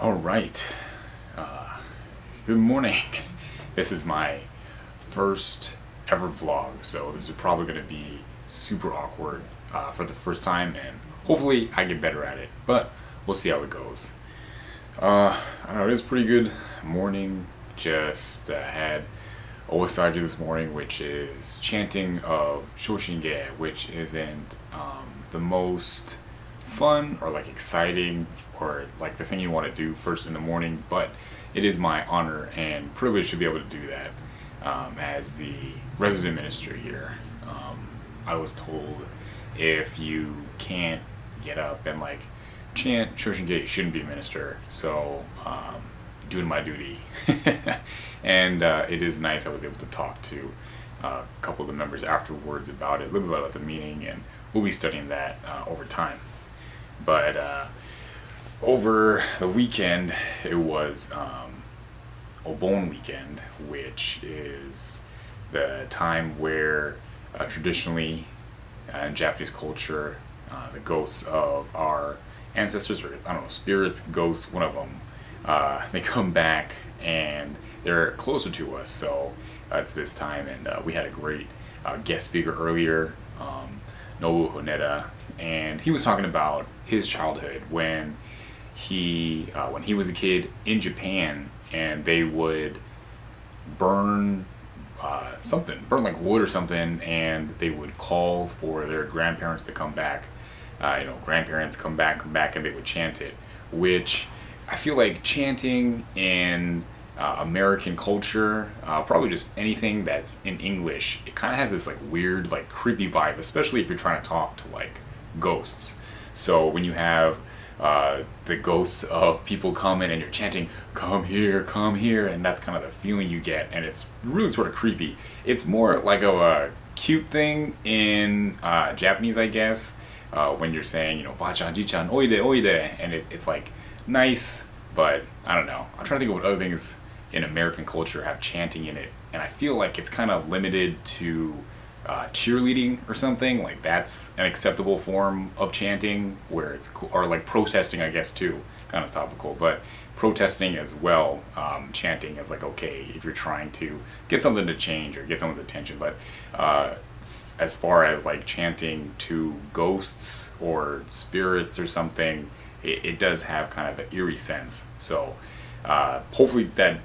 All right. Good morning. This is my first ever vlog, so this is probably going to be super awkward for the first time, and hopefully I get better at it, but we'll see how it goes. I don't know, it is pretty good morning. Just had Osage this morning, which is chanting of Shoshinge, which isn't the most fun or like exciting or like the thing you want to do first in the morning, but it is my honor and privilege to be able to do that as the resident minister here. I was told if you can't get up and like chant Shoshinge, you shouldn't be a minister, so doing my duty. And it is nice. I was able to talk to a couple of the members afterwards about it, a little bit about the meaning, and we'll be studying that over time. But over the weekend, it was Obon weekend, which is the time where traditionally in Japanese culture, the ghosts of our ancestors, or I don't know, spirits, ghosts, one of them, they come back and they're closer to us. So it's this time, and we had a great guest speaker earlier, Nobu Honeda, and he was talking about his childhood when he was a kid in Japan, and they would burn burn like wood or something, and they would call for their grandparents to come back. Grandparents come back, and they would chant it, which I feel like chanting in American culture, probably just anything that's in English, it kind of has this like weird, like creepy vibe, especially if you're trying to talk to like ghosts. So when you have the ghosts of people coming and you're chanting, come here, and that's kind of the feeling you get, and it's really sort of creepy. It's more like a cute thing in Japanese, I guess, when you're saying, ba-chan, ji-chan, oide, oide, and it's like nice, but I don't know. I'm trying to think of what other things in American culture have chanting in it, and I feel like it's kind of limited to cheerleading or something. Like that's an acceptable form of chanting, where it's cool, or like protesting, I guess, too, kind of topical, but protesting as well. Chanting is like okay if you're trying to get something to change or get someone's attention, but as far as like chanting to ghosts or spirits or something, it does have kind of an eerie sense. So hopefully that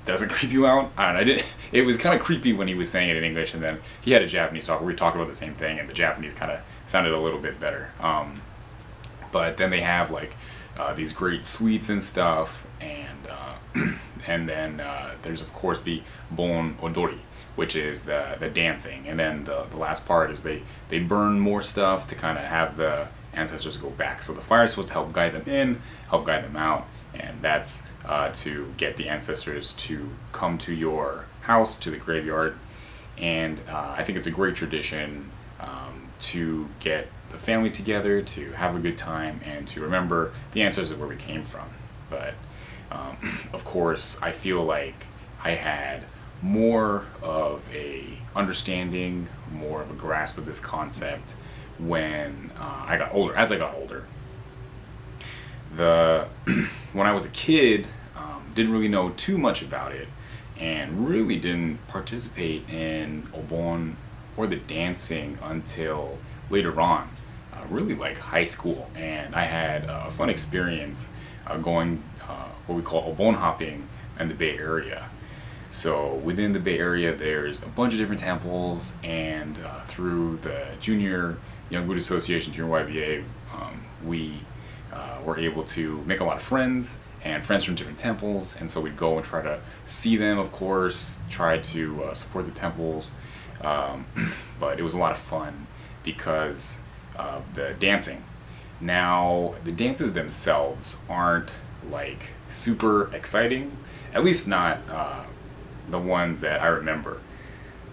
doesn't creep you out. I don't know, it was kind of creepy when he was saying it in English, and then he had a Japanese talk where we talked about the same thing, and the Japanese kind of sounded a little bit better. But then they have like these great sweets and stuff, and and then there's of course the bon Odori, which is the dancing, and then the last part is they burn more stuff to kind of have the ancestors go back. So the fire is supposed to help guide them in, help guide them out, and that's to get the ancestors to come to your house, to the graveyard. And I think it's a great tradition to get the family together, to have a good time, and to remember the ancestors where we came from. But of course, I feel like I had more of a understanding, more of a grasp of this concept when I got older. As I got older, when I was a kid, didn't really know too much about it, and really didn't participate in Obon or the dancing until later on, really like high school. And I had a fun experience going what we call Obon hopping in the Bay Area. So within the Bay Area, there's a bunch of different temples, and through the Junior Young Buddhist Association, Junior YBA, we were able to make a lot of friends, and friends from different temples, and so we'd go and try to see them, of course, try to support the temples, but it was a lot of fun because of the dancing. Now, the dances themselves aren't like super exciting, at least not the ones that I remember.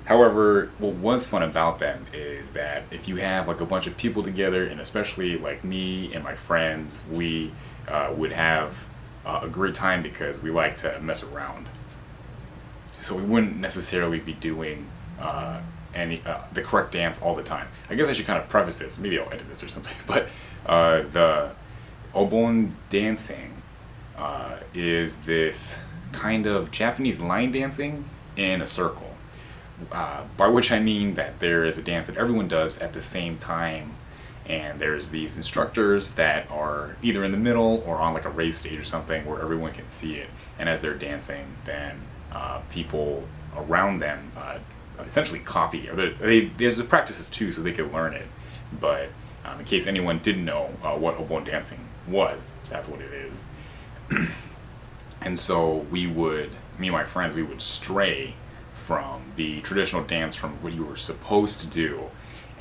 However, what was fun about them is that if you have like a bunch of people together, and especially like me and my friends, we would have a great time because we like to mess around. So we wouldn't necessarily be doing the correct dance all the time. I guess I should kind of preface this, maybe I'll edit this or something, but the Obon dancing is this kind of Japanese line dancing in a circle. By which I mean that there is a dance that everyone does at the same time, and there's these instructors that are either in the middle or on like a raised stage or something where everyone can see it, and as they're dancing, then people around them essentially copy, or there's the practices too so they can learn it, but in case anyone didn't know what obon dancing was, that's what it is. And so me and my friends, we would stray from the traditional dance from what you were supposed to do,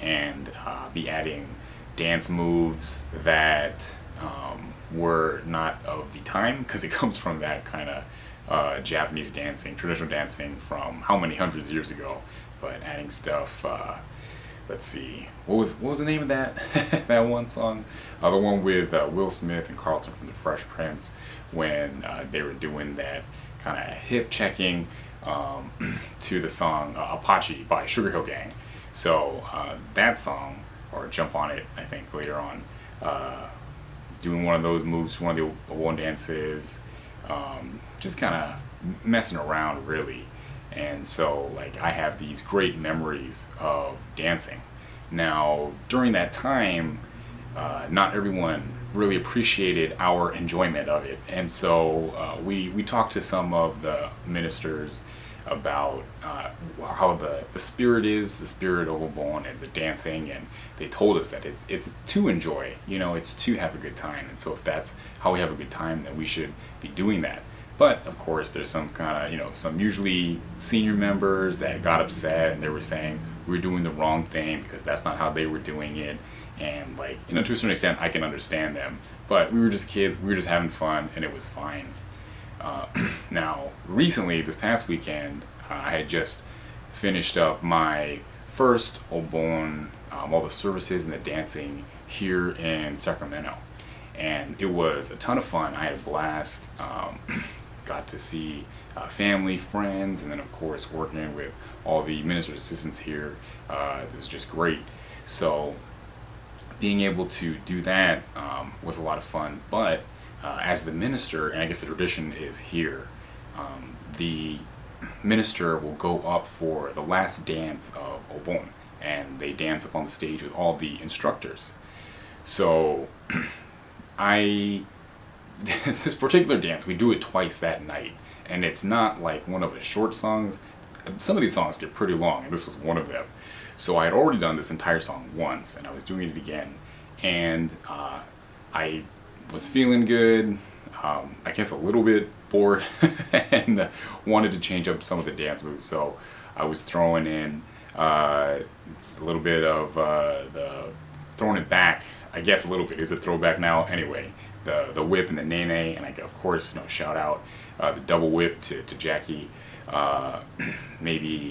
and be adding dance moves that were not of the time, because it comes from that kind of Japanese dancing, traditional dancing from how many hundreds of years ago, but adding stuff, let's see, what was the name of that that one song? The one with Will Smith and Carlton from The Fresh Prince, when they were doing that kind of hip checking to the song Apache by Sugar Hill Gang. So that song, or Jump on It, I think later on, doing one of those moves, one of the one dances, just kind of messing around really. And so like I have these great memories of dancing. Now during that time, not everyone really appreciated our enjoyment of it, and so we talked to some of the ministers about how the spirit is, the spirit of obon and the dancing, and they told us that it's to enjoy, it's to have a good time, and so if that's how we have a good time, then we should be doing that. But of course there's some kind of, some usually senior members that got upset, and they were saying we were doing the wrong thing because that's not how they were doing it. And like, to a certain extent I can understand them, but we were just kids, we were just having fun, and it was fine. Now recently, this past weekend, I had just finished up my first obon, all the services and the dancing here in Sacramento, and it was a ton of fun. I had a blast. Got to see family, friends, and then of course working with all the ministers assistants here. It was just great. So being able to do that was a lot of fun, but as the minister, and I guess the tradition is here, the minister will go up for the last dance of obon, and they dance up on the stage with all the instructors. So this particular dance, we do it twice that night, and it's not like one of the short songs. Some of these songs get pretty long, and this was one of them. So I had already done this entire song once, and I was doing it again, and I was feeling good, I guess a little bit bored, and wanted to change up some of the dance moves, so I was throwing in it's a little bit of throwing it back, I guess a little bit, is a throwback now anyway, the whip and the nene, and I of course shout out the double whip to Jackie, maybe